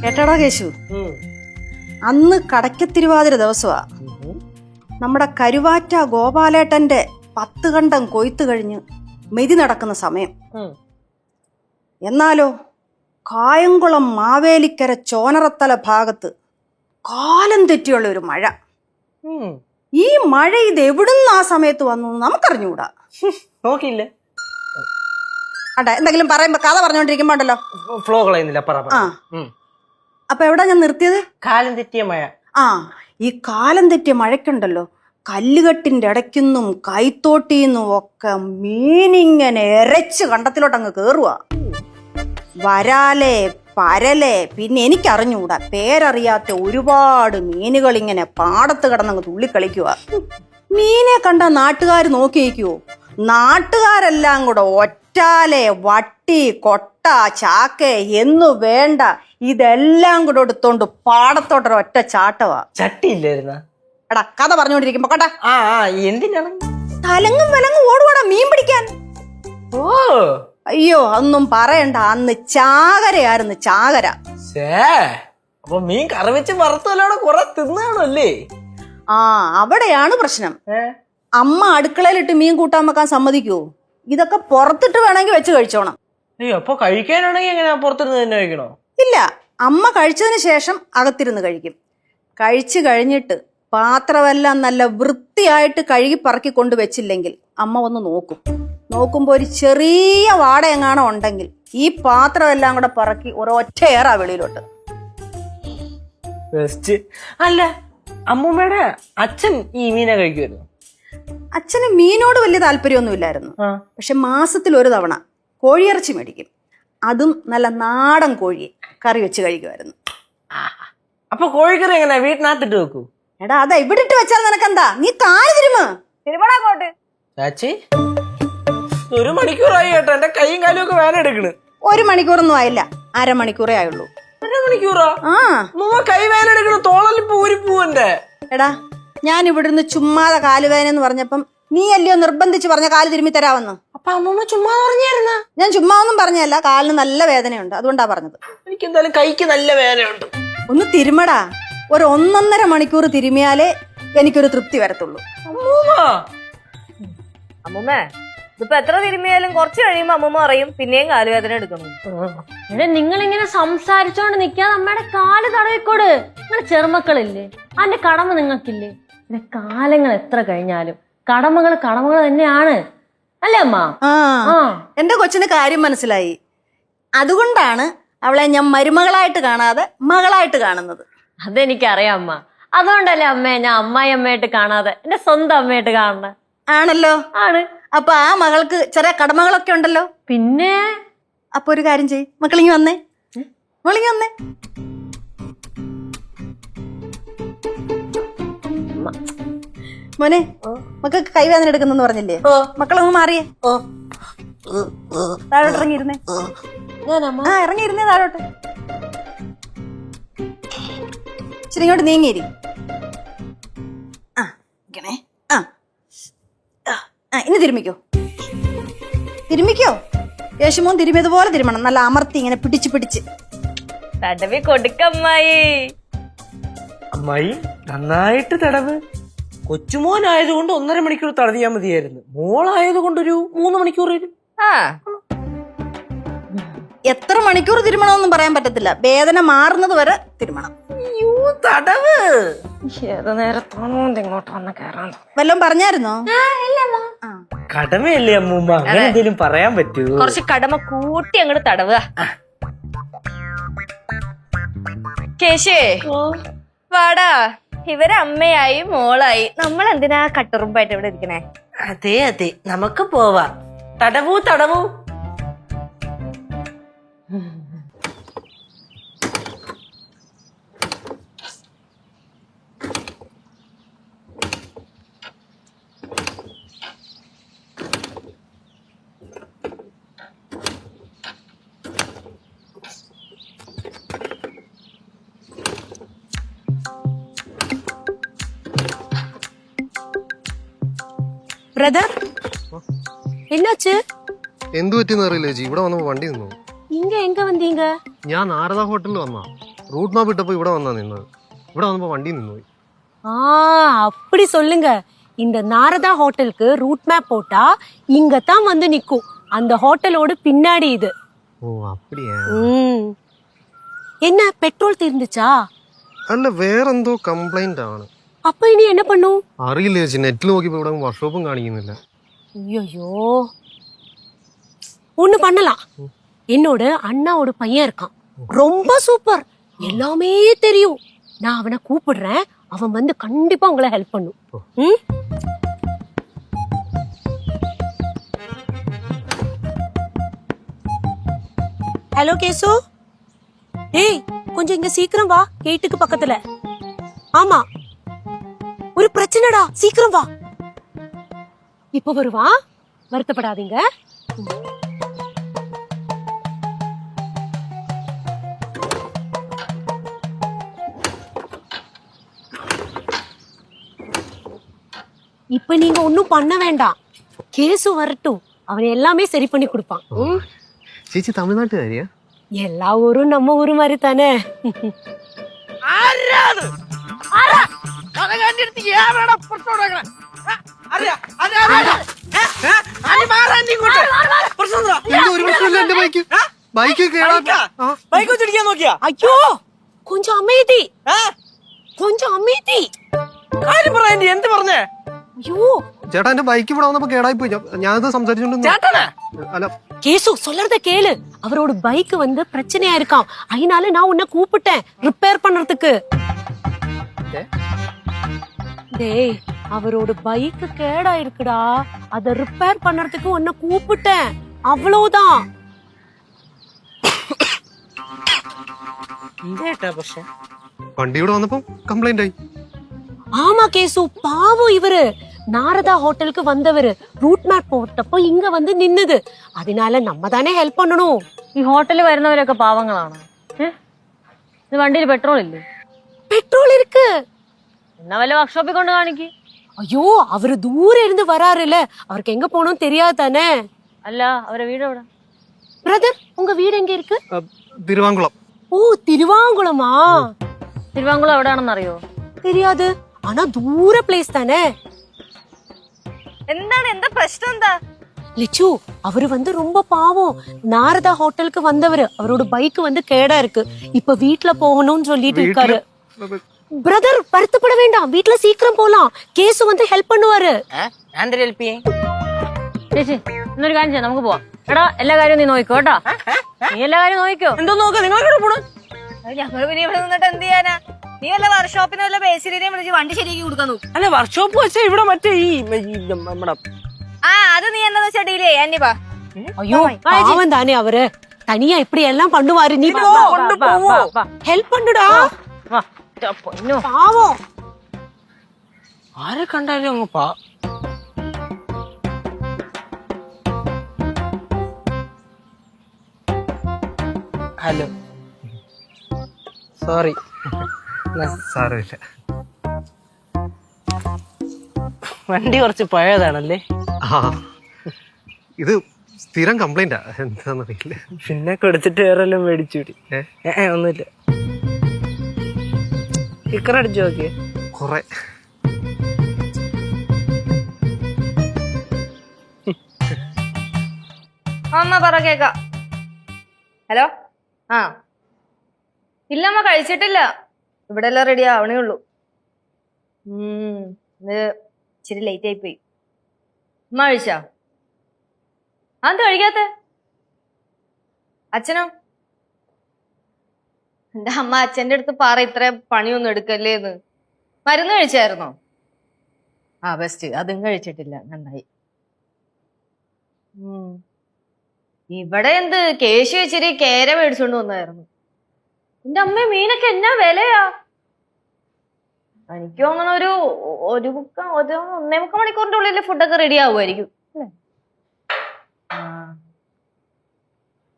കേട്ടടാ കേശു, അന്ന് കടയ്ക്കത്തിരുവാതിര ദിവസമാ. നമ്മുടെ കരുവാറ്റ ഗോപാലേട്ടന്റെ 10 കണ്ടം കൊയ്ത്ത് കഴിഞ്ഞ് മെതി നടക്കുന്ന സമയം. എന്നാലോ കായംകുളം മാവേലിക്കര ചോനറത്തല ഭാഗത്ത് കാലം തെറ്റിയുള്ള ഒരു മഴ. ഈ മഴ ഇത് എവിടുന്ന് ആ സമയത്ത് വന്നു നമുക്കറിഞ്ഞൂടാ. നോക്കിയില്ല. എന്തെങ്കിലും പറയുമ്പോ കഥ പറഞ്ഞോണ്ടിരിക്കുമ്പോ ഉണ്ടല്ലോ ഫ്ലോ കളയുന്നില്ല. അപ്പൊ എവിടാ ഞാൻ നിർത്തിയത്? കാലം തെറ്റിയ മഴ. ഈ കാലം തെറ്റിയ മഴയ്ക്കുണ്ടല്ലോ കല്ലുകെട്ടിന്റെ ഇടയ്ക്കുന്നും കൈത്തോട്ടിന്നും ഒക്കെ മീനിങ്ങനെ എരച്ച് കണ്ടത്തിലോട്ട് അങ്ങ് കേറുക. വരാലെ പരലെ പിന്നെ എനിക്കറിഞ്ഞൂടാ പേരറിയാത്ത ഒരുപാട് മീനുകൾ ഇങ്ങനെ പാടത്ത് കിടന്നങ്ങ് തുള്ളിക്കളിക്കുക. മീനെ കണ്ട നാട്ടുകാർ നോക്കി നിൽക്കുവോ? നാട്ടുകാരെല്ലാം കൂടെ ഒറ്റാലെ വട്ടി കൊട്ട ചാക്ക എന്നു വേണ്ട ഇതെല്ലാം കൂടെ എടുത്തോണ്ട് പാടത്തോട്ടൊരു ഒറ്റ ചാട്ടവാ. ചട്ടിയില്ലായിരുന്ന എടാ കഥ പറഞ്ഞോണ്ടിരിക്കുമ്പോ കേട്ടാ എന്തിനാണ് തലങ്ങും വിലങ്ങും ഓടുവാടാ മീൻ പിടിക്കാൻ. അയ്യോ അതൊന്നും പറയണ്ട, അന്ന് ചാകരയായിരുന്നു ചാകര. അപ്പൊ മീൻ കറിവെച്ച് വറുത്തല്ലോടെ കുറെ തിന്നാണല്ലേ? അവിടെയാണ് പ്രശ്നം. അമ്മ അടുക്കളയിലിട്ട് മീൻ കൂട്ടാൻ വെക്കാൻ സമ്മതിക്കുവോ? ഇതൊക്കെ പുറത്തിട്ട് വേണമെങ്കിൽ വെച്ച് കഴിച്ചോണം. അയ്യോ അപ്പൊ കഴിക്കാനാണെങ്കിൽ എങ്ങനെയാ പുറത്തിരുന്ന് തന്നെ കഴിക്കണോ? ഇല്ല, അമ്മ കഴിച്ചതിന് ശേഷം അകത്തിരുന്ന് കഴിക്കും. കഴിച്ചു കഴിഞ്ഞിട്ട് പാത്രമെല്ലാം നല്ല വൃത്തിയായിട്ട് കഴുകി പറക്കി കൊണ്ട് വെച്ചില്ലെങ്കിൽ അമ്മ ഒന്ന് നോക്കുമ്പോ ഒരു ചെറിയ വാട എങ്ങാണോ ഉണ്ടെങ്കിൽ ഈ പാത്രം എല്ലാം കൂടെ പറക്കി ഒരൊറ്റ ഏറാ വെളിയിലോട്ട്. അല്ല അമ്മൂമ്മയുടെ അച്ഛൻ ഈ മീനെ കഴിക്കുമായിരുന്നു? അച്ഛന് മീനോട് വലിയ താല്പര്യമൊന്നുമില്ലായിരുന്നു. പക്ഷെ മാസത്തിൽ ഒരു തവണ കോഴിയിറച്ചി മേടിക്കും. അതും നല്ല നാടൻ കോഴി കറി വെച്ച് കഴിക്കുമായിരുന്നു. അപ്പൊ കോഴിക്കറി എങ്ങനെയാ വീട്ടിനകത്തിട്ട് വെക്കൂ? എടാ അതാ ഇവിടെ ഇട്ട് വെച്ചാൽ നിനക്കെന്താ? നീ കാല് തിരുമടാങ്ങോട്ട്. ചാച്ചി 1 മണിക്കൂറായി കേട്ടോ, എന്റെ കൈയും കാലും ഒക്കെ വേന എടുക്കണ്. 1 മണിക്കൂറൊന്നും ആയില്ല, അരമണിക്കൂറേ ആയുള്ളൂ. അരമണിക്കൂറാ? കൈ വേന എടുക്കണ, തോളലിപ്പോ ഊരിപ്പൂവന്റെ. എടാ ഞാൻ ഇവിടുന്ന് ചുമ്മാതെ കാലുവേന എന്ന് പറഞ്ഞപ്പം നീ അല്ലയോ നിർബന്ധിച്ച് പറഞ്ഞ കാല് തിരുമ്മി തരാമെന്ന്. അപ്പൊ അമ്മൂമ്മ ചുമ്മാ പറഞ്ഞായിരുന്ന? ഞാൻ ചുമ്മാ ഒന്നും പറഞ്ഞല്ല, കാലിന് നല്ല വേദനയുണ്ട്, അതുകൊണ്ടാ പറഞ്ഞത്. എനിക്ക് എന്തായാലും കൈക്ക് നല്ല വേദനയുണ്ട്. ഒന്ന് തിരുമടാ, 1.5 മണിക്കൂർ തിരുമിയാലേ എനിക്കൊരു തൃപ്തി വരത്തുള്ളൂ. അമ്മൂമ്മ ഇതിപ്പോ എത്ര തിരുമിയാലും കുറച്ച് കഴിയുമ്പോ അമ്മൂമ്മ പറയും പിന്നെയും കാലുവേദന എടുക്കണം. നിങ്ങൾ ഇങ്ങനെ സംസാരിച്ചോണ്ട് നിക്കാതെ അമ്മയുടെ കാല് തടവിക്കോട്. നിങ്ങളെ ചെറുമക്കളില്ലേ, അതിന്റെ കടമ നിങ്ങൾക്കില്ലേ? കാലങ്ങൾ എത്ര കഴിഞ്ഞാലും കടമകൾ തന്നെയാണ്, അല്ലേ അമ്മ? എന്റെ കൊച്ചിന് കാര്യം മനസ്സിലായി. അതുകൊണ്ടാണ് അവളെ ഞാൻ മരുമകളായിട്ട് കാണാതെ മകളായിട്ട് കാണുന്നത്. അതെനിക്കറിയാം അമ്മ. അതുകൊണ്ടല്ലേ അമ്മയെ ഞാൻ അമ്മായി അമ്മയായിട്ട് കാണാതെ എന്റെ സ്വന്തം അമ്മയായിട്ട് കാണണേ. ആണല്ലോ. ആണ്. അപ്പൊ ആ മകൾക്ക് ചെറിയ കടമകളൊക്കെ ഉണ്ടല്ലോ. പിന്നെ അപ്പൊ ഒരു കാര്യം ചെയ്യ്, മക്കളിങ്ങി വന്നേ. മോനെ, മക്കൾക്ക് കൈവേദന എടുക്കുന്നെന്ന് പറഞ്ഞില്ലേ? മക്കളൊന്ന് മാറിയേ. താഴോട്ട് ഇറങ്ങിയിരുന്നേ. ഇറങ്ങിയിരുന്നേ താഴോട്ട്. ഇച്ചിരി ഇങ്ങോട്ട് നീങ്ങിയിരി. ഇനി തിരുമിക്കോ. യേശുമോൻ തിരുമിയതുപോലെ തിരുമണം, നല്ല അമർത്തി ഇങ്ങനെ പിടിച്ച് തടവി കൊടുക്കമ്മായി. അമ്മായി നന്നായിട്ട് തടവ്. കൊച്ചുമോനായതുകൊണ്ട് 1.5 മണിക്കൂർ തടവിയാൽ മതിയായിരുന്നു. മോളായതുകൊണ്ട് ഒരു 3 മണിക്കൂർ വരും. എത്ര മണിക്കൂർ തിരുമണമെന്നും പറയാൻ പറ്റത്തില്ല, വേദന മാറുന്നത് വരെ തിരുമണം. തടവ് ഏത് നേരത്താണോ ഇങ്ങോട്ട് വന്ന് കയറാൻ വല്ലതും പറഞ്ഞായിരുന്നോ? കടമയല്ലേ അമ്മൂമ്മ, അങ്ങനെ എന്തെങ്കിലും പറയാൻ പറ്റൂ? കുറച്ച് കടമ കൂട്ടി അങ്ങോട്ട് തടവുക. കേശേ വാടാ, ഇവരെ അമ്മയായി മോളായി, നമ്മൾ എന്തിനാ കട്ടുറുമ്പായിട്ട് ഇവിടെ ഇരിക്കണേ? അതെ നമുക്ക് പോവാം. തടവൂ. ബ്രദർ എന്നാச்சு? എന്തു പറ്റിയെന്ന് അറിയില്ല ചേച്ചി, ഇവിടെ വന്നപ്പോ വണ്ടി നിന്നു. நீங்க எங்க வந்தீங்க? ഞാൻ നാരദ ഹോട്ടലിൽ വന്നാ. റൂട്ട് മാപ്പ് ഇട്ടപ്പോ ഇവിടെ വന്നാ നിന്നത്. ഇവിടെ വന്നപ്പോ വണ്ടി നിന്നുപോയി. அப்படி சொல்லுங்க. இந்த நாரதா ஹோட்டலுக்கு ரூட் மேப் போட்டா இங்க தான் வந்து நிக்கும். அந்த ஹோட்டலோட பின்னாடி இது. ഓ അപ്പടിയാ. என்ன பெட்ரோல் தீர்ந்துச்சா? അല്ല വേറെന്തോ കംപ്ലൈന്റ് ആണ്. அப்ப இனி என்ன பண்ணும்? അറിയില്ല ചേച്ചി, നെറ്റിൽ നോക്കിയപ്പോ ഇവിടെ വർക്ക്ഷോപ്പും കാണിക്കുന്നില്ല. ஐயோ ஒண்ணு பண்ணலாம். என்னோட அண்ணாவோட பையன் இருக்கான், ரொம்ப சூப்பர், எல்லாமே தெரியும். நான் அவனை கூப்பிடுறேன், அவன் வந்து கண்டிப்பா உங்களை ஹெல்ப் பண்ணும். ஹலோ கேசு, ஏய் கொஞ்சம் இங்க சீக்கிரம் வா, கேட்டுக்கு பக்கத்துல. ஆமா ஒரு பிரச்சனைடா, சீக்கிரம் வா. இப்ப வருவா, வருத்தப்படாதீங்க. இப்ப நீங்க ஒண்ணும் பண்ண வேண்டாம், கேசு வரட்டும், அவன் எல்லாமே சரி பண்ணி கொடுப்பான். ചേച്ചി തമിഴ്നാട്ടുകാരിയാ? எல்லா ஊரும் நம்ம ஊரு மாதிரி தானே. ஐயோ கொஞ்சம் அமைதி, கொஞ்சம் அமைதி. എന്ത് പറഞ്ഞേ? ஐயோ ചേട്ടാ എന്റെ ബൈക്ക് ഇവിടെ വന്നപ്പോ കേടായി പോയി. ഞാനത് സംസാരിച്ചോണ്ട് അല്ല கேசு சொல்றத கேளு. அவரோட பைக் வந்து பிரச்சனையா இருக்காம், அதனால நான் உன்னை கூப்பிட்டேன் ரிப்பேர் பண்றதுக்கு. டேய் அவரோட பைக் கேடா இருக்குடா, அத ரிப்பேர் பண்றதுக்கு உன்னை கூப்பிட்டேன், அவ்வளவுதான். വണ്ടി ഇവിടെ വന്നപ്പോ കംപ്ലൈന്റ് ആയി. ஆமா கேசு, பாவம் இவரு நாரதா ஹோட்டலுக்கு வந்தவரு ரூட் மேப் போட்டப்போ இங்க வந்து நின்னுது, அதனால நம்ம தானே ஹெல்ப் பண்ணணும். ഈ ഹോട്ടലിൽ വരുന്നവരൊക്കെ പാവങ്ങളാണ്. ഇത് വണ്ടിയിൽ പെട്രോൾ ഇല്ലേ? பெட்ரோல் இருக்கு. എന്നാ വല്ല വർക്ക്ഷോപ്പിൽ കൊണ്ട് കാണിക്ക്. ஐயோ அவரு தூரம் இருந்து வராருல்ல, அவருக்கு எங்க போகணும் தெரியாது தானே. അല്ല അവരെ വീട് എവിടെ? பிரதர் உங்க வீடு எங்க இருக்கு? തിരുവാങ്കുളം. ஓ திருவாங்குளமா? തിരുവാങ്കുളം എവിടെയാണെന്ന് അറിയോ? தெரியாது, ஆனா தூர பிளேஸ் தானே. എന്താണ്, എന്താ പ്രശ്നം? എന്താ லிச்சு, அவரு வந்து ரொம்ப பாவம், நாரதா ஹோட்டலுக்கு வந்தவரு, அவரோட பைக் வந்து கேடா இருக்கு, இப்ப வீட்ல போகணும்னு சொல்லிட்டு இருக்காரு. பிரதர் வருத்தப்பட வேண்டாம், வீட்ல சீக்கிரம் போலாம், கேசு வந்து ஹெல்ப் பண்ணுவாரு. ചേച്ചി എന്നൊരു കാര്യം ചെയ്യാം, നമുക്ക് പോവാം. എടാ എല്ലാ കാര്യവും നീ നോക്കിക്കോ കേട്ടാ, നീ എല്ലാ കാര്യവും നോക്കിക്കോ. എന്തോ നോക്ക, നിങ്ങളെ പോണു? ഞങ്ങൾ പിന്നെ ഇവിടെ നിന്നിട്ട് എന്ത് ചെയ്യാനാ? നീ വല്ല വർക്ക്ഷോപ്പിന് വല്ല ബേസിലിനെയും വിളിച്ച് വണ്ടി ശരിയാക്കി കൊടുക്കാൻ നോക്കും. അല്ല വർക്ക്ഷോപ്പ് വെച്ചാ ഇവിടെ മറ്റേ ഈ നമ്മുടെ അത് നീ എന്താന്ന് വെച്ചാ ഡീൽ ചെയ്യാ. നീ വാ. ஐயோ பாவம் தானே அவரு, தனியா இப்படி எல்லாம் பண்ணுவாரு. நீ ஹெல்ப் பண்ணுடா, பாவம். ആരെ കണ്ടാലും അങ്ങ് പാ. Hello sorry. സാരമില്ല. വണ്ടി കുറച്ച് പഴയതാണല്ലേ? ആ ഇത് സ്ഥിരം കംപ്ലൈന്റാ, എന്താന്നറിയില്ല. പിന്നെ കൊടുത്തിട്ട് വേറെ എല്ലാം മേടിച്ചുകൂടി. ഒന്നുമില്ല. ഇക്കറടിച്ചു നോക്കിയേ കൊറേ. അമ്മ പറ കേക്കാം. ഹലോ. ആ ഇല്ല അമ്മ കഴിച്ചിട്ടില്ല, ഇവിടെ എല്ലാം റെഡി ആവണേ ഉള്ളൂ. ഇത് ഇച്ചിരി ലേറ്റ് ആയി പോയി. അമ്മ കഴിച്ചാ? അത് കഴിക്കാത്ത അച്ഛനോ? എന്റെ അമ്മ അച്ഛന്റെ അടുത്ത് പറ ഇത്ര പണിയൊന്നും എടുക്കല്ലേന്ന്. മരുന്ന് കഴിച്ചായിരുന്നോ? ആ ബെസ്റ്റ്, അതും കഴിച്ചിട്ടില്ല, നന്നായി. ഇവിടെ എന്ത് കേശു ഇച്ചിരി കേര മേടിച്ചോണ്ട് വന്നായിരുന്നു. എന്റെ അമ്മ മീനൊക്കെ എന്നാ വിലയാ. എനിക്ക് തോന്നണ ഒരു 1.5 മണിക്കൂറിന്റെ ഉള്ളിൽ ഫുഡൊക്കെ റെഡി ആവുമായിരിക്കും അല്ലേ?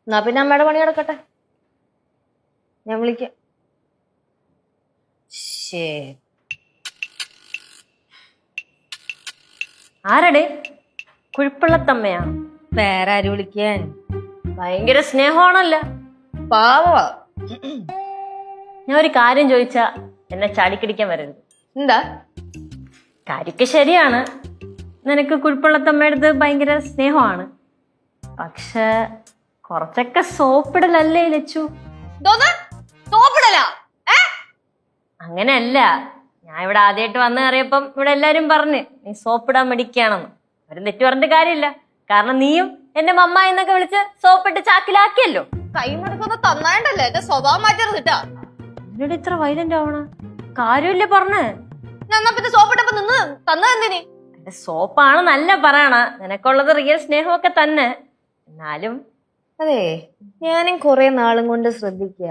എന്നാ പിന്നെ അമ്മയുടെ പണി കിടക്കട്ടെ, ഞാൻ വിളിക്കാം. ആരടെ? കുഴിപ്പള്ളത്തമ്മയാ? വേറെ ആര് വിളിക്കാൻ? ഭയങ്കര സ്നേഹമാണല്ല. പാവ. ഞാൻ ഒരു കാര്യം ചോദിച്ചാ എന്നെ ചാടിക്കടിക്കാൻ വരരുത്. എന്താ? കാര്യമൊക്കെ ശരിയാണ്, നിനക്ക് കുഴപ്പമുള്ളത്തമ്മയുടെ ഭയങ്കര സ്നേഹമാണ്. പക്ഷെ കുറച്ചൊക്കെ സോപ്പിടലല്ലേ ലച്ചു? അങ്ങനെയല്ല, ഞാൻ ഇവിടെ ആദ്യമായിട്ട് വന്ന് കയറിയപ്പം ഇവിടെ എല്ലാരും പറഞ്ഞ് നീ സോപ്പിടാൻ മടിക്കുകയാണെന്ന്. ഒരു തെറ്റ് പറഞ്ഞിട്ട് കാര്യമില്ല, കാരണം നീയും എന്റെ മമ്മ എന്നൊക്കെ വിളിച്ച് സോപ്പിട്ട് ചാക്കിലാക്കിയല്ലോ. കൈ നടക്കുന്ന തന്നായിട്ടല്ലേ എന്റെ സ്വഭാവം മാറ്റരുത് കേട്ടാ. എന്നോട് ഇത്ര വൈലന്റ് ആവണ കാര്യമില്ല പറഞ്ഞേ. എന്നാ പിന്നെ സോപ്പിട്ടപ്പോ നിന്ന് തന്നതെന്തിന്? എന്റെ സോപ്പാണെന്നല്ല പറയണ, നിനക്കുള്ളത് റിയൽ സ്നേഹമൊക്കെ തന്നെ. എന്നാലും അതെ, ഞാനും കുറെ നാളും കൊണ്ട് ശ്രദ്ധിക്കുക,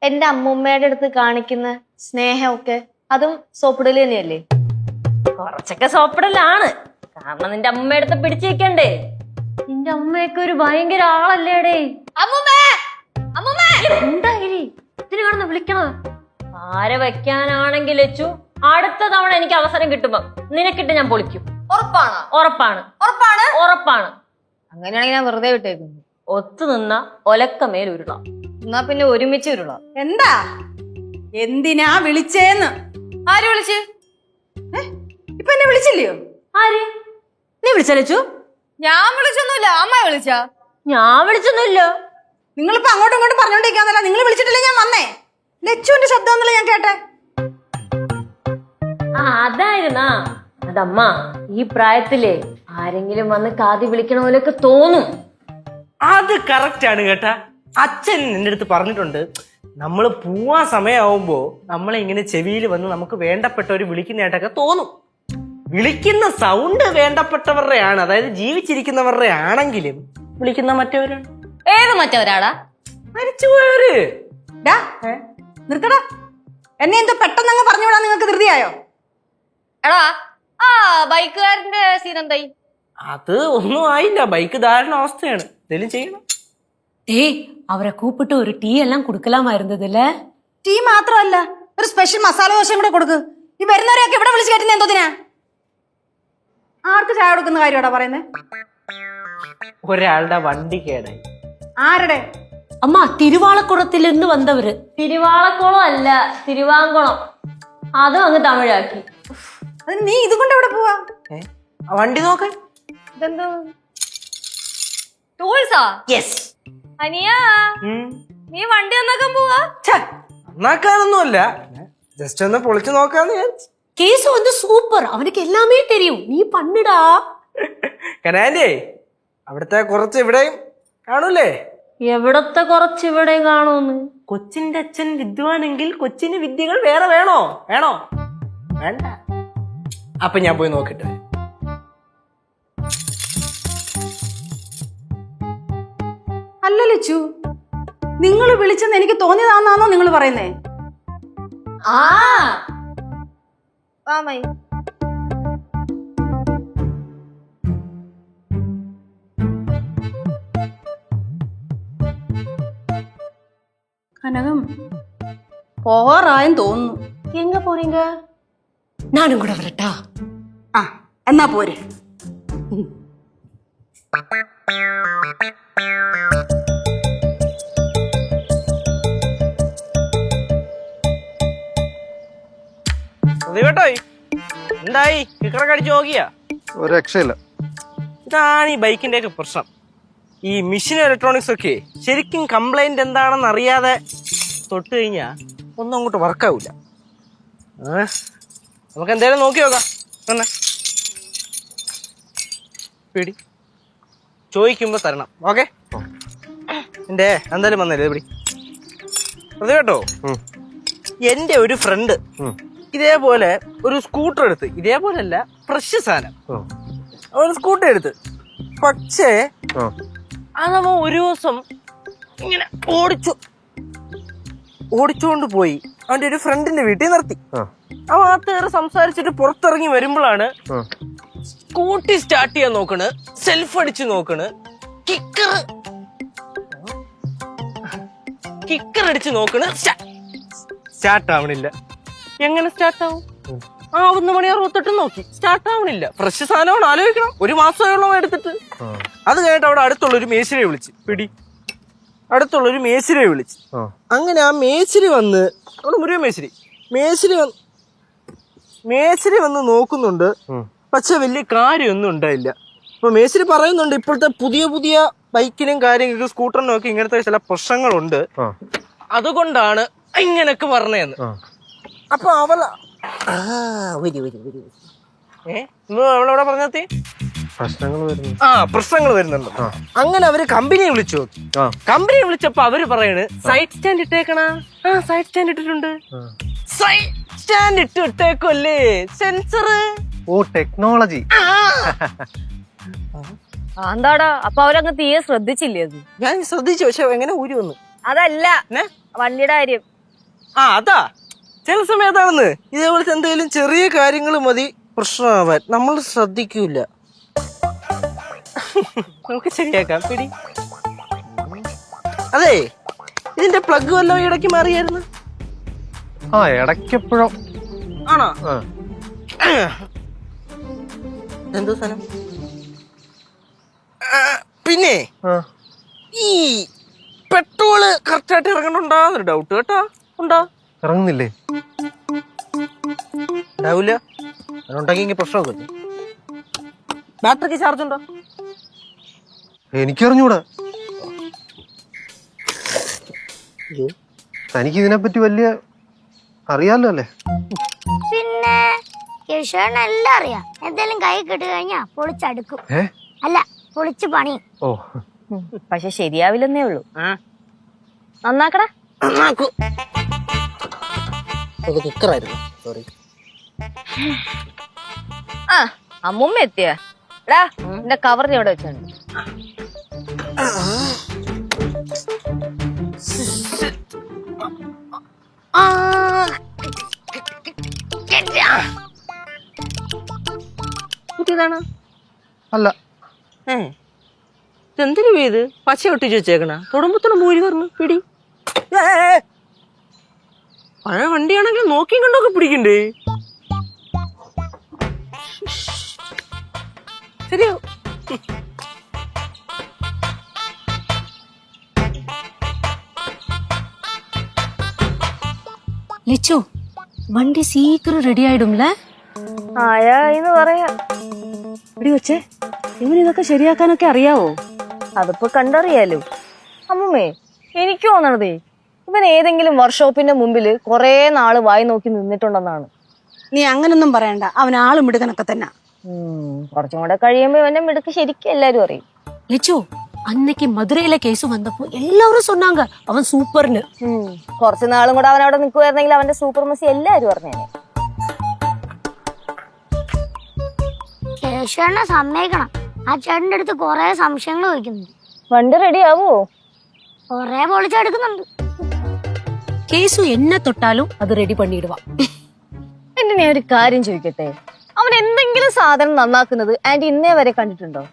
എന്റെ അമ്മൂമ്മയുടെ അടുത്ത് കാണിക്കുന്ന സ്നേഹമൊക്കെ അതും സോപ്പിടല് തന്നെയല്ലേ? കുറച്ചൊക്കെ സോപ്പിടലാണ്, കാരണം നിന്റെ അമ്മയുടെ അടുത്ത് പിടിച്ചു വെക്കണ്ടേ. നിന്റെ അമ്മയൊക്കെ ഒരു ഭയങ്കര ആളല്ലേടേ. എന്തായി ഇതിന് കാണുന്ന വിളിക്കണ? ആരെ വെക്കാനാണെങ്കിൽ വെച്ചു, അടുത്ത തവണ എനിക്ക് അവസരം കിട്ടുമ്പോ നിനക്കിട്ട് ഞാൻ പൊളിക്കും. ഉറപ്പാണോ? ഉറപ്പാണ്. ഉറപ്പാണ്? ഉറപ്പാണ്. അങ്ങനെയാണെങ്കിൽ ഞാൻ വെറുതെ വിട്ടേക്കുന്നു. ഒത്തു നിന്ന ഒലക്കമേൽ ഉരുളാം. എന്നാ പിന്നെ ഒരുമിച്ച് ഉരുളാം. എന്താ എന്തിനാ വിളിച്ചേന്ന്? ആര് വിളിച്ച്? ഇപ്പൊ എന്നെ വിളിച്ചില്ലയോ? ആര്? നീ വിളിച്ചലച്ചു? ഞാൻ വിളിച്ചൊന്നുമില്ല, അമ്മ വിളിച്ച. ഞാൻ വിളിച്ചൊന്നുമില്ല. നിങ്ങളിപ്പോ അങ്ങോട്ടും ഇങ്ങോട്ടും പറഞ്ഞോണ്ടിരിക്കാന്നല്ല, നിങ്ങൾ വിളിച്ചിട്ടില്ല ഞാൻ വന്നേ. ലച്ചുവിന്റെ ശബ്ദം ഒന്നല്ല ഞാൻ കേട്ടെ. ആ അതായിരുന്നാ? അതമ്മ, ഈ പ്രായത്തിലെ ആരെങ്കിലും വന്ന് കാതി വിളിക്കണ പോലെയൊക്കെ തോന്നും. അത് കറക്റ്റ് ആണ് കേട്ടാ. അച്ഛൻ എൻ്റെ അടുത്ത് പറഞ്ഞിട്ടുണ്ട്, നമ്മൾ പോവാൻ സമയമാവുമ്പോ നമ്മളെ ഇങ്ങനെ ചെവിയിൽ വന്ന് നമുക്ക് വേണ്ടപ്പെട്ടവർ വിളിക്കുന്നതായിട്ടൊക്കെ തോന്നും. വിളിക്കുന്ന സൗണ്ട് വേണ്ടപ്പെട്ടവരുടെയാണ്, അതായത് ജീവിച്ചിരിക്കുന്നവരുടെ ആണെങ്കിലും വിളിക്കുന്ന മറ്റവരാണ്. ഏത് മറ്റവരാടാ? മരിച്ചുപോയവര്. നിർത്തടാ, എന്നെ എന്തോ പെട്ടെന്ന് പറഞ്ഞുവിടാൻ നിങ്ങൾക്ക് ധൃതിയായോ? എടാ, ആ ബൈക്കുകാരന്റെ സീൻ എന്തായി? അത് ഒന്നും ആയില്ല, ബൈക്ക് ധാരണ അവസ്ഥയാണ്, എന്തെങ്കിലും ചെയ്യണം. டேய் அவரை கூப்பிட்டு ஒரு டீ எல்லாம் குடுக்கலாமா இருந்ததுல? ടീ മാത്രമല്ല, ഒരു സ്പെഷ്യൽ മസാല ദോശയും കൂടെ കൊടുക്ക്. ഈ വരുന്നവരെയൊക്കെ ഇവിടെ വിളിച്ച് കയറ്റുന്ന എന്തോതിനാ? ആർക്ക് ചായ കൊടുക്കുന്ന കാര്യമാടാ പറയുന്നത്? ഒരാളുടെ വണ്ടി കേടായി. ആരുടെ? அம்மா திருவாலக்குளத்திலிருந்து வந்தவரு. തിരുവാളക്കുളം അല്ല, തിരുവാങ്കുളം. അതും അങ്ങ് തമിഴാക്കി. അതിന് നീ ഇതുകൊണ്ട് എവിടെ പോവാ? ആ വണ്ടി നോക്കാൻ. ഇതെന്താ ടൂൾസാ? യെസ്. അനിയാ, നീ വണ്ടി ഒന്നാക്കാൻ പോവാ? നന്നാക്കാനൊന്നുമല്ല, ജസ്റ്റ് ഒന്ന് പൊളിച്ചു നോക്കാന്ന് വിചാരിച്ചു. கேசு வந்து சூப்பர், அவனுக்கு எல்லாமே தெரியும், நீ பண்ணுடா. കനാൻഡേ, അവിടുത്തെ കുറച്ച് ഇവിടെയും കാണൂലേ? എവിടത്തെ കുറച്ച് ഇവിടെ കാണൂന്ന്? കൊച്ചിന്റെ അച്ഛൻ വിദ്വാനെങ്കിൽ കൊച്ചിന് വിദ്യകൾ വേറെ വേണോ? വേണോ? വേണ്ട. അപ്പൊ ഞാൻ പോയി നോക്കട്ടെ. അല്ല ലച്ചു, നിങ്ങൾ വിളിച്ചെന്ന് എനിക്ക് തോന്നിയതാന്നാണോ നിങ്ങൾ പറയുന്നേ? ആ വാമൈ. കനകം പോറായെന്ന് തോന്നുന്നു. எங்க போறீங்க? நானும் கூட வரட்டா? ആ എന്നാ പോരെ. കേട്ടോ, എന്തായി? കിക്കറൊക്കെ അടിച്ചു നോക്കിയാ? ഒരു രക്ഷയില്ല. ഇതാണ് ഈ ബൈക്കിന്റെ ഒക്കെ പ്രശ്നം. ഈ മെഷീൻ ഇലക്ട്രോണിക്സ് ഒക്കെ ശരിക്കും കംപ്ലൈന്റ് എന്താണെന്ന് അറിയാതെ തൊട്ട് കഴിഞ്ഞാ ഒന്നും അങ്ങോട്ട് വർക്കാവൂല. നമുക്ക് എന്തായാലും നോക്കി നോക്കാം. തന്നെ പിടി, ചോദിക്കുമ്പോ തരണം. ഓക്കെ, എന്റെ എന്തായാലും വന്നല്ലേ പിടി. അത് കേട്ടോ, എന്റെ ഒരു ഫ്രണ്ട് ഇതേപോലെ ഒരു സ്കൂട്ടർ എടുത്ത്, ഇതേപോലല്ല ഫ്രഷ് സാധനം, ഒരു സ്കൂട്ടർ എടുത്ത്, പക്ഷേ അതവ ഒരു ദിവസം ഇങ്ങനെ ഓടിച്ചോണ്ട് പോയി അവന്റെ ഒരു ഫ്രണ്ടിന്റെ വീട്ടിൽ നിർത്തി. അവൻ അകത്തേറെ സംസാരിച്ചിട്ട് പുറത്തിറങ്ങി വരുമ്പോഴാണ് സ്കൂട്ടി സ്റ്റാർട്ട് ചെയ്യാൻ നോക്കണ്, സെൽഫ് അടിച്ച് നോക്കണ്, കിക്കർ അടിച്ച് നോക്കണ്, സ്റ്റാർട്ട് ആവണില്ല. എങ്ങനെ സ്റ്റാർട്ട് ആവും? 1 മണി 68 നോക്കി, സ്റ്റാർട്ട് ആവണില്ല. ഫ്രഷ് സാധനമാണ്, ആലോചിക്കണം. 1 മാസത്തോളം എടുത്തിട്ട്. അത് കഴിഞ്ഞിട്ട് അവിടെ അടുത്തുള്ളൊരു മേശിരിയെ വിളിച്ച്, പിടി, അടുത്തുള്ളൊരു മേശിരിയെ വിളിച്ച്. അങ്ങനെ ആ മേശിരി വന്ന് നമ്മുടെ മുരുകൻ മേശിരി വന്ന് നോക്കുന്നുണ്ട്. പക്ഷെ വലിയ കാര്യമൊന്നും ഉണ്ടായില്ല. അപ്പൊ മേശിരി പറയുന്നുണ്ട് ഇപ്പോഴത്തെ പുതിയ ബൈക്കിനും കാര്യങ്ങൾക്കും സ്കൂട്ടറിനും ഒക്കെ ഇങ്ങനത്തെ ചില പ്രശ്നങ്ങളുണ്ട്, അതുകൊണ്ടാണ് ഇങ്ങനൊക്കെ പറഞ്ഞതെന്ന്. അപ്പൊ അവളെവിടെ പറഞ്ഞേ പ്രശ്നങ്ങൾ വരുന്നുണ്ട്. അങ്ങനെ അവര് കമ്പനിയെ വിളിച്ചു നോക്കി. കമ്പനിയെ വിളിച്ചപ്പോ അവര് പറയണ് സൈഡ് സ്റ്റാൻഡ് ഇട്ടേക്കണ. സൈഡ് സ്റ്റാൻഡ് ഇട്ടിട്ടുണ്ട്. സൈഡ് സ്റ്റാൻഡ് ഇട്ടേക്കല്ലേ, സെൻസർ. ഓ, ടെക്നോളജി. എന്താടാ അപ്പൊ അവരങ്ങ് തീരെ ശ്രദ്ധിച്ചില്ലേ അത്? ഞാൻ ശ്രദ്ധിച്ചു, പക്ഷെ എങ്ങനെ ഊരി വന്നു. അതല്ല വണ്ടിയുടെ കാര്യം. അതാ ചില സമയം അതാണെന്ന്. ഇതേപോലത്തെ എന്തെങ്കിലും ചെറിയ കാര്യങ്ങൾ മതി പ്രശ്നമാവാൻ. നമ്മൾ ശ്രദ്ധിക്കൂല. നമുക്ക് ശരിയാക്കാം, പിടി. അതെ, ഇതിന്റെ പ്ലഗ് വല്ലതും ഇടയ്ക്ക് മാറിയായിരുന്നു. ഇടയ്ക്കെപ്പോഴോ ആണോ? എന്തോ സാധനം? പിന്നെ ഈ പെട്രോള് കറക്റ്റ് ആയിട്ട് ഇറങ്ങണുണ്ടാന്നൊരു ഡൗട്ട് കേട്ടോ. ഉണ്ടോ? ഇറങ്ങുന്നില്ലേ? ഉണ്ടാവില്ല. അതുണ്ടെങ്കിൽ പ്രശ്നമൊക്കെ. ബാറ്ററിക്ക് ചാർജ് ഉണ്ടോ? എനിക്കറിഞ്ഞൂടാ. തനിക്ക് ഇതിനെപ്പറ്റി വലിയ അറിയാലോ അല്ലേ? പിന്നെ കേശവനെല്ലാം അറിയാം. എന്തെങ്കിലും കൈ കിട്ടി കഴിഞ്ഞാ പൊളിച്ചടുക്കും. അല്ല, പൊളിച്ച് പണി. ഓ, പക്ഷെ ശരിയാവില്ലെന്നേ ഉള്ളൂ. നന്നാക്കടാ. കുക്കറായിരുന്നു, സോറി. അമ്മൂമ്മ എത്തിയ എടാ, എന്റെ കവറിന് ഇവിടെ വെച്ചാണ്. പുതിയതാണ് അല്ല. എന്തിനു ഇത് പച്ച ഒട്ടിച്ച് വെച്ചേക്കണ? തൊടുമ്പത്തോടെ മൂരി പറഞ്ഞു പിടി. പഴയ വണ്ടിയാണെങ്കിൽ നോക്കിയും കണ്ടൊക്കെ പിടിക്കണ്ടേ? ശരിയോ? ലിച്ചു, വണ്ടി സീക്കിരം റെഡി ആയിടുംല? ആയാന്ന് പറയാ. എടി വെച്ചേ, ഇവന് ഇതൊക്കെ ശരിയാക്കാനൊക്കെ അറിയാവോ? അതിപ്പോ കണ്ടറിയാലോ. അമ്മൂമ്മേ, എനിക്ക് തോന്നണതേ ഇവൻ ഏതെങ്കിലും വർക്ക്ഷോപ്പിന്റെ മുമ്പില് കൊറേ നാള് വായി നോക്കി നിന്നിട്ടുണ്ടെന്നാണ്. നീ അങ്ങനൊന്നും പറയണ്ട, അവൻ ആളും മിടുക്കനൊക്കെ തന്നെ. കുറച്ചും കൂടെ കഴിയുമ്പോ ഇവന്റെ മിടുക്ക് ശരിക്കും എല്ലാരും അറിയും. லிச்சு, அன்னைக்கு மதுரையில கேஸ் வந்தப்போ எல்லாரும் சொன்னாங்க அவன் சூப்பர்னு. കുറച്ചു നാളും കൂടെ അവൻ അവിടെ നിൽക്കുവായിരുന്നെങ്കിൽ അവന്റെ സൂപ്പർ മെസ്സി എല്ലാരും പറഞ്ഞേനെ. കേശവനെ സമ്മതിക്കണം. ആ ചേട്ടന്റെ അടുത്ത് കൊറേ സംശയങ്ങൾ ചോദിക്കുന്നു. വണ്ടി റെഡി ആവോ? കൊറേ പൊളിച്ചെടുക്കുന്നുണ്ട്. கேசு என்ன தொட்டாலும் அது ரெடி பண்ணிடுவான். എന്റെ ഞാൻ ഒരു കാര്യം ചോദിക്കട്ടെ, അവൻ എന്തെങ്കിലും സാധനം നന്നാക്കുന്നത് ആന്റി ഇന്നേ വരെ കണ്ടിട്ടുണ്ടോ?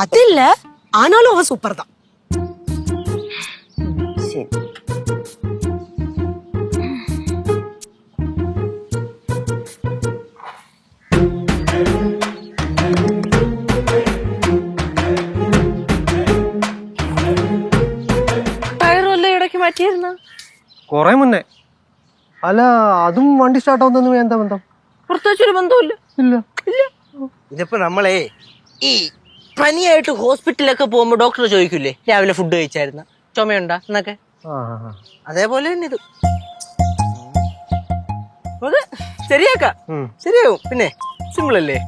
അതില്ല, ആനാലും അവൻ സൂപ്പർ தான். ശരി. ടയറുമല്ലേ ഇടയ്ക്ക് മാറ്റിയിരുന്ന? കൊറേ മുന്നേ. അല്ല, അതും വണ്ടി സ്റ്റാർട്ട് ആവുന്നതും എന്താ ബന്ധം? പ്രത്യേകിച്ചൊരു ബന്ധമില്ല. ഇല്ല. ഇതിപ്പോ നമ്മളെ ഈ പനിയായിട്ട് ഹോസ്പിറ്റലിലൊക്കെ പോകുമ്പോ ഡോക്ടർ ചോദിക്കൂലേ രാവിലെ ഫുഡ് കഴിച്ചായിരുന്ന, ചുമയുണ്ടാ എന്നൊക്കെ, അതേപോലെ തന്നെ ഇത്. നമുക്ക് ശരിയാക്കാം, ശരിയാവും. പിന്നെ സിമ്പിൾ അല്ലേ?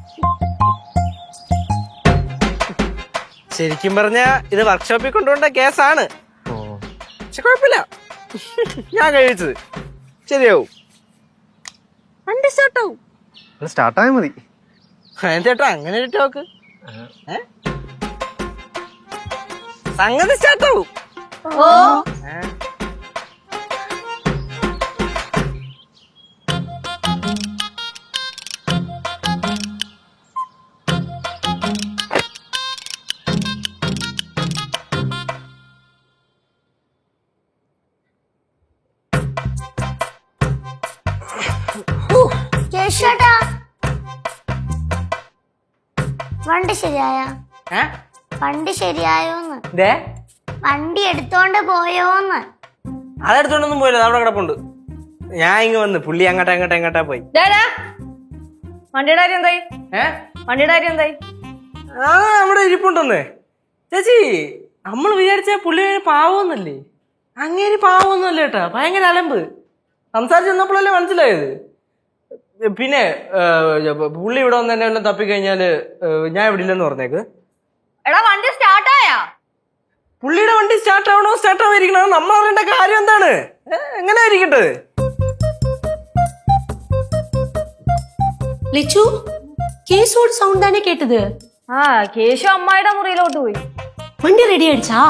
ശരിക്കും പറഞ്ഞാ ഇത് വർക്ക്ഷോപ്പിൽ കൊണ്ടുപോകേണ്ട കേസാണ്. പക്ഷെ കുഴപ്പമില്ല, ഞാൻ കഴിച്ചത് ശരിയാവും. വണ്ടി സ്റ്റാർട്ടാവും. സ്റ്റാർട്ടായാൽ മതി. ചേട്ടാ അങ്ങനെ ഒരു ടോക്ക്. സംഗതി സ്റ്റാർട്ടാവും. കേശവേട്ടാ, വണ്ടി ശരിയായ? വണ്ടി ശരിയായോന്ന്? ദേ വണ്ടി എടുത്തോണ്ട് പോയോന്ന്? അതെടുത്തോണ്ടൊന്നും പോയില്ല, അവിടെ കിടപ്പുണ്ട്. ഞാൻ ഇങ്ങ് വന്ന് പുള്ളി എങ്ങോട്ടാ പോയി. വണ്ടിയുടെ കാര്യം എന്തായി? വണ്ടിയുടെ കാര്യം എന്തായി? ആ നമ്മുടെ ഇരിപ്പുണ്ടെന്ന്. ചേച്ചി നമ്മൾ വിചാരിച്ച പുള്ളി പാവമൊന്നല്ലേ? അങ്ങേര് പാവമൊന്നുമല്ല കേട്ടാ, ഭയങ്കര അലമ്പ്. സംസാരിച്ച് വന്നപ്പോഴല്ലേ മനസ്സിലായത്. പിന്നെ പുള്ളി ഇവിടെ വന്ന് എന്നെ വല്ലതും തപ്പിക്കഴിഞ്ഞാല് ഞാൻ ഇവിടെ ഇല്ലെന്ന് പറഞ്ഞേക്ക്. എടാ വണ്ടി സ്റ്റാർട്ടായാ? പുള്ളിയുടെ വണ്ടി സ്റ്റാർട്ട് ആവാതിരിക്കണോ നമ്മൾ അറിയേണ്ട കാര്യം എന്താണ്? എങ്ങനെ ഇരിക്കട്ടെ? ലിച്ചു കേസോട് സൗണ്ട് തന്നെ കേട്ടത്. ആ കേശു അമ്മായിയുടെ മുറിയിലോട്ട് പോയി. വണ്ടി റെഡി അടിച്ചാ?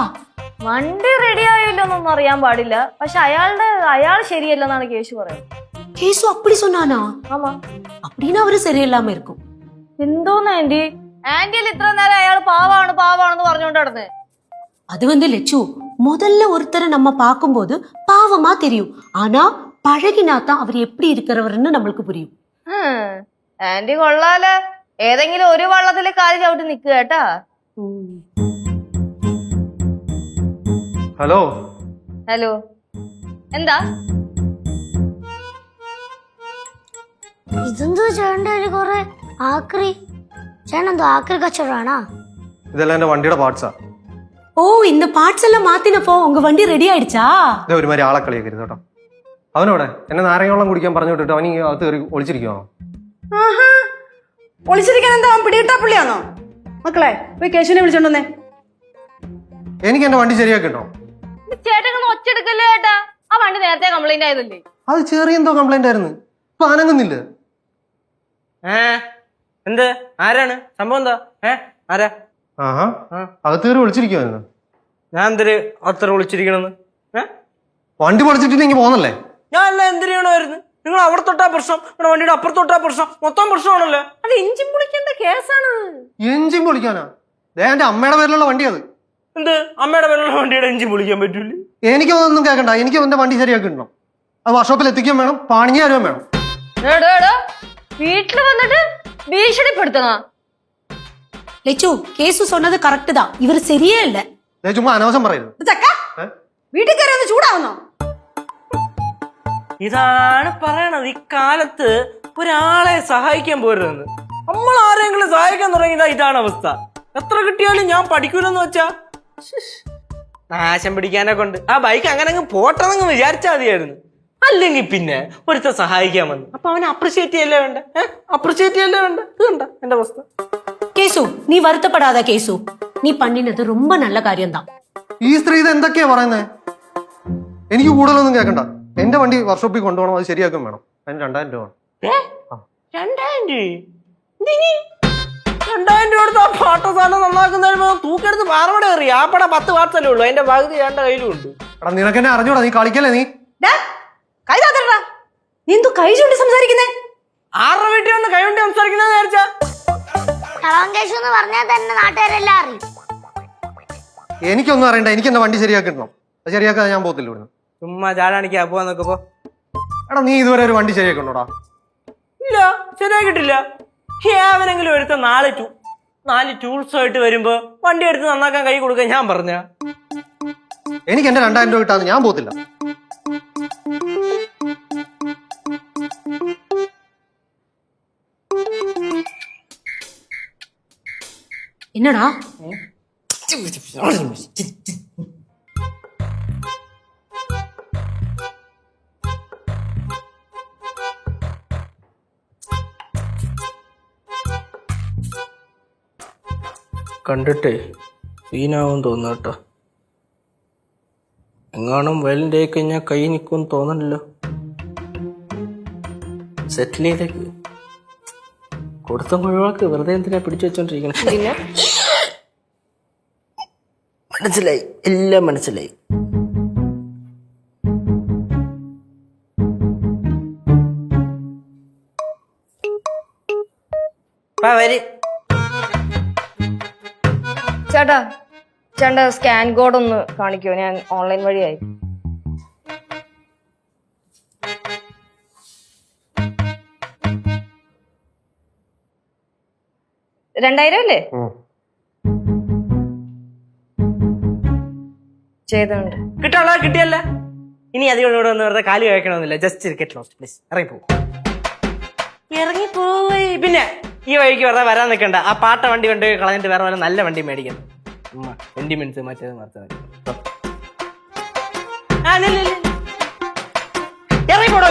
വണ്ടി റെഡി ആയില്ലെന്നൊന്നും അറിയാൻ പാടില്ല. പക്ഷെ അയാൾ ശരിയല്ലെന്നാണ് കേശു പറയുന്നത്. கேசு அப்படி சொன்னானா? ആമാ. அப்படின்னா அவரு சரியில்லாம இருக்கும். എന്തോന്ന് ആന്റിയിൽ ഇത്ര നേരം അയാൾ പാവാണെന്ന് പറഞ്ഞുകൊണ്ട് നടന്ന്. அது லெச்சு முதல்ல ஒருத்தரை நம்ம பார்க்கும்போது பாவமா தெரியும். ஆனா பழகினாதான் அவர் எப்படி இருக்கிறவர்னு நம்மளுக்கு புரியும். ആന്റി കൊള്ളാലോ, ഏതെങ്കിലും ഒരു വള്ളത്തില് കാല് ചവിട്ടി നിക്കുക കേട്ടാ. ഹലോ ഹലോ, എന്താ? ഇതെന്തോ ചേട്ടൻ്റെ ഒരു കുറെ ആക്രി. ചേട്ടനെന്തോ ആക്രി കച്ചവടമാണോ? ഇതെല്ലാം എന്റെ വണ്ടിയുടെ പാർട്സാ. ஓ, இந்த பார்ட்ஸ் எல்லாம் மாத்தினப்போ உங்க வண்டி ரெடி ஆயிடுச்சா? ഇത് ഒരുമാതിരി ആളെ കളിയാക്കരുത് കേട്ടോ. അവനോടെ എന്നെ നാരങ്ങവെള്ളം കുടിക്കാൻ പറഞ്ഞു വിട്ടിട്ട് അവൻ അകത്ത് കയറി ഒളിച്ചിരിക്കുവാണോ? ഒളിച്ചിരിക്കാൻ എന്താ അവൻ പിടികിട്ടാ പുള്ളിയാണോ? മക്കളെ പോയി കേശുവിനെ വിളിച്ചോണ്ടേ. എനിക്ക് എന്റെ വണ്ടി ശരിയാക്കിട്ടോ. ചേട്ടൻ ഒച്ചെടുക്കല്ലേ ചേട്ടാ, ആ വണ്ടി നേരത്തെ കംപ്ലൈന്റ് ആയതല്ലേ? അത് ചെറിയ എന്തോ കംപ്ലൈന്റ് ആയിരുന്നു, ഇപ്പൊ അനങ്ങുന്നില്ല. എന്ത്? ആരാണ് സംഭവം? എന്താ? ആരാ? ആഹാ, അകത്ത് കയറി ഒളിച്ചിരിക്കുവായിരുന്നു. ഞാൻ എന്തൊരു അത്ര വിളിച്ചിരിക്കണെന്ന്? വണ്ടി പൊളിച്ചിട്ടില്ലെങ്കിൽ പോന്നല്ലേ? ഞാൻ എല്ലാം എന്തിനാണായിരുന്നു? നിങ്ങൾ അവിടെ തൊട്ടാ പ്രശ്നം, ഇവിടെ വണ്ടിയുടെ അപ്പുറത്തൊട്ടാ പ്രശ്നം, മൊത്തം പ്രശ്നമാണല്ലോ. അത് എഞ്ചിൻ പൊളിക്കേണ്ട കേസാണ്. എഞ്ചിൻ പൊളിക്കാനാ? എന്റെ അമ്മയുടെ പേരിലുള്ള വണ്ടി അത്. എന്ത്? അമ്മയുടെ പേരിലുള്ള വണ്ടിയുടെ എഞ്ചിൻ പൊളിക്കാൻ പറ്റൂല? എനിക്കൊന്നും കേൾക്കണ്ട, എനിക്ക് എന്റെ വണ്ടി ശരിയാക്കിണ്ടോ. അത് വർക്ക്ഷോപ്പിൽ എത്തിക്കാൻ വേണം, പാണിഞ്ഞ തരുവാൻ വേണം. വീട്ടില് വന്നിട്ട് ഭീഷണിപ്പെടുത്തണ? லெச்சு கேசு சொன்னது கரெக்ட் தான், இவர் சரியே இல்ல. ചുമ്മാ അനാവശ്യം പറയരുത്. വീട്ടിൽ കയറി ഒന്ന് ചൂടാവുന്നോ? ഇതാണ് പറയണത്, ഇക്കാലത്ത് ഒരാളെ സഹായിക്കാൻ പോരുതെന്ന്. നമ്മൾ ആരെങ്കിലും സഹായിക്കാൻ തുടങ്ങിയതാ ഇതാണ് അവസ്ഥ. എത്ര കിട്ടിയാലും ഞാൻ പഠിക്കൂലെന്ന് വെച്ചാ നാശം പിടിക്കാനെ കൊണ്ട് ആ ബൈക്ക് അങ്ങനെ അങ്ങ് പോട്ടെന്നങ്ങ് വിചാരിച്ചാൽ മതിയായിരുന്നു. അല്ലെങ്കിൽ പിന്നെ ഒരുത്ത സഹായിക്കാൻ വന്നു, അപ്പൊ അവനെ അപ്രിഷിയേറ്റ് ചെയ്യല്ലേ വേണ്ട? അപ്രിഷിയേറ്റ് ചെയ്യല്ലേ വേണ്ട? ഇത് കണ്ട എന്റെ അവസ്ഥ. கேசு நீ வருத்தப்படாத கேசு, நீ பண்ணினது ரொம்ப நல்ல காரியம்தான். ഈ സ്ത്രീ ഇത് എന്തൊക്കെയാ പറയുന്നേ? എനിക്ക് കൂടുതലൊന്നും കേൾക്കണ്ട. എന്റെ വണ്ടി വർക്ക്ഷോപ്പിൽ കൊണ്ടുപോകണം, അത് ശരിയാക്കാൻ വേണം. അതിന് 2000 രൂപ. 2000 രൂപ കൊടുത്ത് ആ പാട്ട സാധനം നന്നാക്കുന്നതിന് തൂക്കെടുത്ത് പാറമട കയറി. ആ പടം 10 വാട്സല്ലേ ഉള്ളൂ, അതിന്റെ പകുതി എന്റെ കയ്യിലും ഉണ്ട്. എടാ നിനക്ക് എന്നെ അറിഞ്ഞൂടാ, നീ കളിക്കല്ലേ? നീ കൈ താത്തടാ, നീ എന്തോ കൈ ചൂണ്ടി സംസാരിക്കുന്നേ? ആരുടെ വീട്ടിൽ വന്ന് കൈ കൊണ്ട് സംസാരിക്കുന്ന വിചാരിച്ചാ? കളവൻ കേശു എന്ന് പറഞ്ഞാൽ തന്നെ നാട്ടുകാരെല്ലാം അറിയും. എനിക്കൊന്നും അറിയണ്ട, എനിക്ക് എന്റെ വണ്ടി ശരിയാക്കിടണം. അത് ശരിയാക്കാതെ ഞാൻ പോകത്തില്ല ഇവിടുന്ന്. ചുമ്മാ ചാടാണിക്കാ പോവാന്നൊക്കെ പോ. എടാ നീ ഇതുവരെ ഒരു വണ്ടി ശരിയാക്കണ്ടോടാ? ഇല്ല, ശരിയാക്കിട്ടില്ല. ഏവനെങ്കിലും എടുത്ത 4 ടൂൾസ് ആയിട്ട് വരുമ്പോ വണ്ടി എടുത്ത് നന്നാക്കാൻ കൈ കൊടുക്കാൻ ഞാൻ പറഞ്ഞ. എനിക്ക് എന്റെ 2000 രൂപ കിട്ടാന്ന് ഞാൻ പോകത്തില്ല. என்னடா കണ്ടിട്ടേ സീനാവും തോന്നുന്നു കേട്ടോ. എങ്ങാനും വയലിൻ്റെ കഴിഞ്ഞാൽ കൈ നിൽക്കുമെന്ന് തോന്നണല്ലോ. സെറ്റിൽ ചെയ്തേക്ക്, കൊടുത്ത ഒഴിവാക്ക്. വെറുതെ എന്തിനാ പിടിച്ചു വെച്ചോണ്ടിരിക്കണം? മനസ്സിലായി, എല്ലാം മനസ്സിലായി. ചേട്ടാ സ്കാൻ കോഡ് ഒന്ന് കാണിക്കോ, ഞാൻ ഓൺലൈൻ വഴിയായി. $2000 ചെയ്തോണ്ട് കിട്ടാളാ? കിട്ടിയല്ല ഇനി അധികം ഇവിടെ വന്ന് വെറുതെ കാല് കഴിക്കണമെന്നില്ല. Just get lost please. ഇറങ്ങിപ്പോയി. പിന്നെ ഈ വഴിക്ക് വെറുതെ വരാൻ നിൽക്കണ്ട. ആ പാട്ട വണ്ടി കൊണ്ട് കളഞ്ഞിട്ട് വേറെ വല്ല നല്ല വണ്ടി മേടിക്കണം. സെന്റിമെന്റ്സ് മറ്റേത് മറിച്ചത്. ഇറങ്ങിപ്പോടോ.